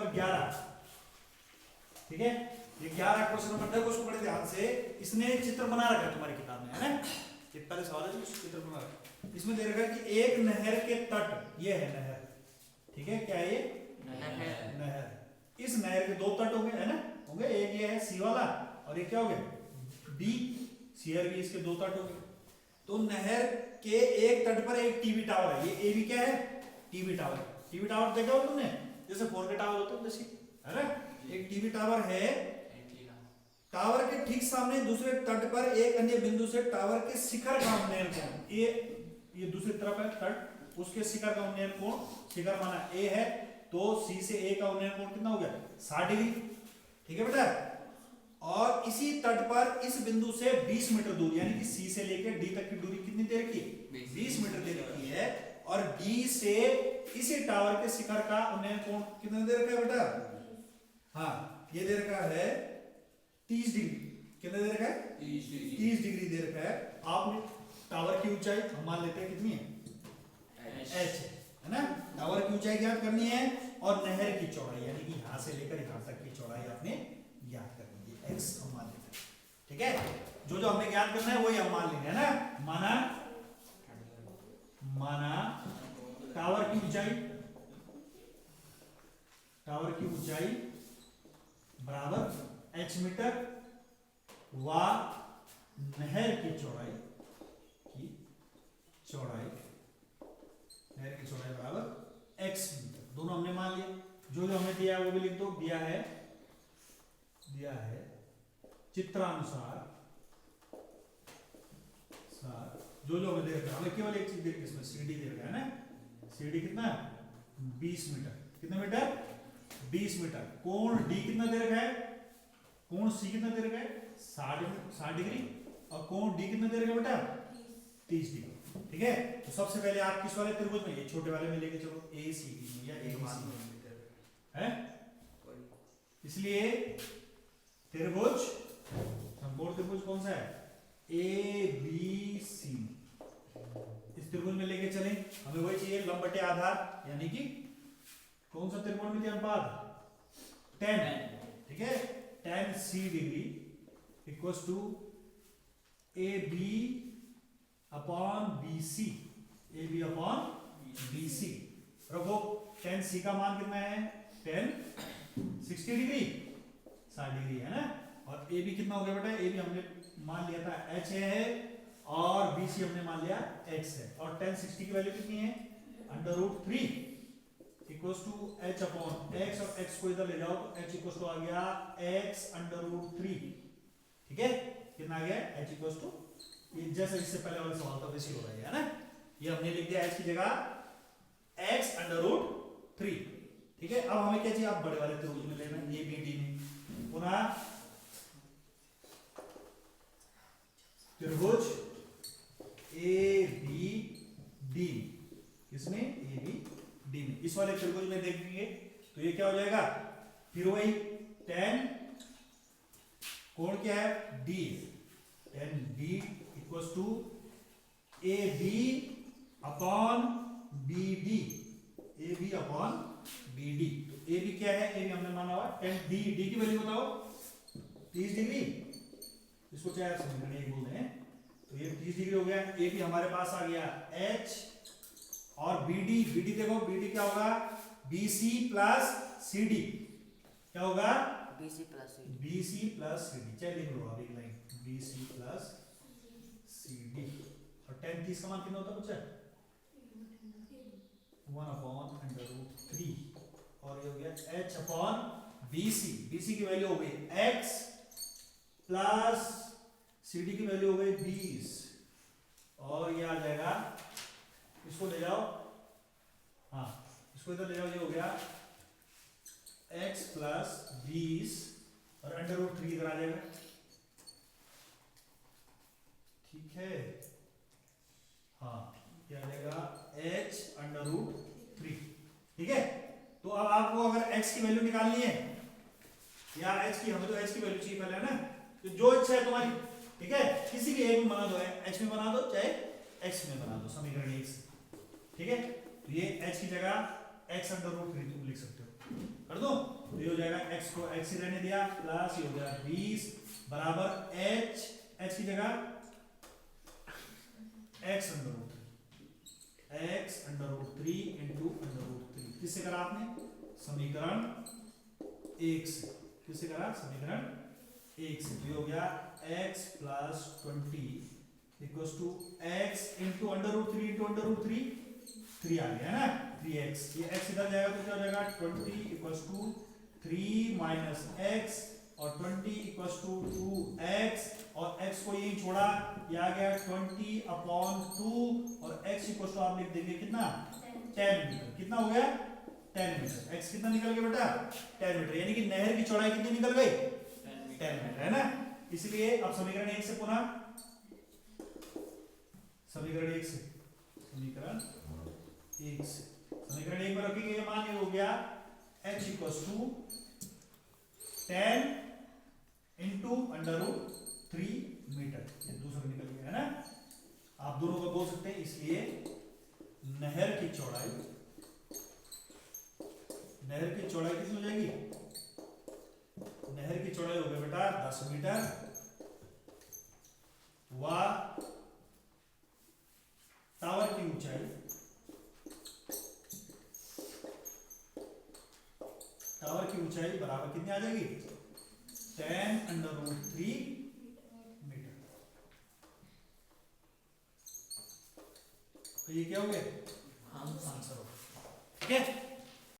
Number 11, ठीक है। ये 11 क्वेश्चन नंबर, देखो उसको बड़े ध्यान से, इसने चित्र बना रखा है तुम्हारी किताब में, है ना। ये पहले सवाल है, चित्र बना रखा है। इसमें दे रखा है कि एक नहर के तट, ये है नहर, ठीक है, क्या है ये नहर। इस नहर के दो तट होंगे, है ना, होंगे। एक ये है सी वाला और एक क्या हो गया बी, सी और बी, इसके दो तट होंगे। तो नहर के एक तट पर एक टीवी टावर है, ये ए बी क्या है टीवी टावर। टीवी टावर देखा हो तुमने, जैसे 4K टावर होते हैं जैसे, है ना। एक टीवी टावर है, टावर के ठीक सामने दूसरे तट पर एक अन्य बिंदु से टावर के शिखर का उन्नयन कोण, ये दूसरी तरफ है तट, उसके शिखर का उन्नयन कोण, शिखर माना ए है, तो सी से ए का उन्नयन कोण कितना हो गया 60 डिग्री, ठीक है बेटा। और इसी तट पर इस बिंदु से 20 मीटर दूर, यानी कि सी से लेकर डी तक की दूरी कितनी देर की 20 मीटर देर की है। और डी से इसी टावर के शिखर का उन्नयन कोण कितना देर का है बेटा, हाँ ये देर का है 30 डिग्री। कितना देर का है 30 डिग्री देर का है। आपने टावर की ऊंचाई हम मान लेते हैं कितनी है h, है ना। टावर की ऊंचाई ज्ञात करनी है और नहर की चौड़ाई, यानी कि यहां से लेकर यहां तक की चौड़ाई आपने ज्ञात करनी है, x हम मान लेते हैं, ठीक है। जो जो हमने ज्ञात करना है वही हम मान लेंगे, है ना। माना टावर की ऊंचाई बराबर h मीटर व नहर की चौड़ाई बराबर x मीटर, दोनों हमने मान लिया। जो जो हमें दिया है वो भी लिख दो। दिया है चित्रानुसार जो जो हमें दे रखा है, हमें केवल एक चीज दे रखी है इसमें, CD दे रखा है ना। CD कितना 20 मीटर, कितना मीटर 20 मीटर। कोण D कितना दे रखा है, कोण C कितना दे रखा है 60 डिग्री, और कोण D कितना दे रखा है बेटा 30 डिग्री, ठीक है। तो सबसे पहले आप किस वाले त्रिभुज में, ये छोटे वाले में लेके चलो, ACD या ABC है, इसलिए त्रिभुज, संपूर्ण त्रिभुज कौन सा है ABC, इस त्रिभुज में लेके चलें। हमें वही चाहिए लंब बटे आधार, यानी कि कौन सा त्रिकोणमितीय अनुपात 10, ठीक है। 10 C degree equals to AB upon BC, AB upon BC। रखो 10 C का मान कितना है 10 60 डिग्री 60 डिग्री, है ना। और AB कितना हो गया बेटा, AB हमने मान लिया था H है और BC हमने मान लिया X है। और 10 60 की वैल्यू कितनी है √3 equals to H upon X, और X को इधर ले जाओ तो H इक्वल्स टू आ गया X √3, ठीक है। कितना आ गया H इक्वल्स टू, ये जैसे इससे पहले वाले सवाल था वैसे हो रहा है ना। ये हमने लिख दिया H की जगह X √3, ठीक है। अब हमें क्या चाहिए, आप बड़े वाले त्रिभुज में लेना ABD में, पुनः त्रिभुज ABD, इसमें ABD में, इस वाले त्रिभुज में देखेंगे तो ये क्या हो जाएगा, फिर वही 10 कोण क्या है D, 10D equals to AB upon BD, AB upon BD। तो AB क्या है, AB हमने माना हुआ 10D, D की वैल्यू बताओ 30 डिग्री, इसको चाहे आप समीकरण एक बोल दें, तो ये 30 डिग्री हो गया। AB हमारे पास आ गया H, और BD देखो, BD क्या होगा BC प्लस CD, क्या होगा BC प्लस CD, चलिए लिख लो आप एक लाइन BC प्लस CD। और 10 30 का मान कितना होता है बच्चा 1/√3, और ये हो गया H अपॉन BC की वैल्यू हो गई X प्लस CD की वैल्यू हो गई 20, और ये आ जाएगा, इसको ले जाओ, हाँ इसको इधर ले जाओ, ये हो गया X प्लस 20 और √3 इधर आ जाएगा, ठीक है। हाँ ये आ जाएगा H √3, ठीक है। तो अब आपको अगर X की वैल्यू निकालनी है या H की, हमें तो H की वैल्यू चाहिए पहले, है ना। तो जो इच्छा है तुम्हारी, ठीक है, किसी भी एक में बना दो, H में बना दो चाहे X में बना दो, समीकरण 1 से, ठीक है। तो ये H की जगह X √3 तुम लिख सकते हो, कर दो। तो ये हो जाएगा x को x ही रहने दिया प्लस ये हो गया 20 बराबर h की जगह x under root 3 into under root 3 किससे करा आपने समीकरण 1 से किससे करा समीकरण 1 से तो हो गया x plus 20 equals to x into under root 3 into under root 3 3 आ गया है ना 3x ये x इधर जाएगा तो क्या हो जाएगा 20 इक्वल्स टू 3 माइनस x और 20 इक्वल्स टू 2x और x को यही छोड़ा ये आ गया 20 अपॉन 2 और x इक्वल्स टू आप लिख देंगे कितना 10 मीटर कितना हो गया 10 मीटर x कितना निकल गया बेटा 10 मीटर यानी कि नहर की चौड़ाई कितनी निकल गई 10 मीटर है ना इसलिए अब समीकरण 1 से पुनः समीकरण 1 से समीकरण 1 में रखेंगे ये मान ये हो गया h equals to 10 into under root 3 metre ये दूसरा निकल गया है ना आप दोनों को बोल सकते हैं इसलिए नहर की चौड़ाई कितनी हो जाएगी नहर की चौड़ाई हो गई बेटा 10 मीटर व टावर की ऊंचाई बराबर कितनी आ जाएगी 10 अंडर रूट 3 मीटर तो ये क्या हो गया आंसर हो ठीक है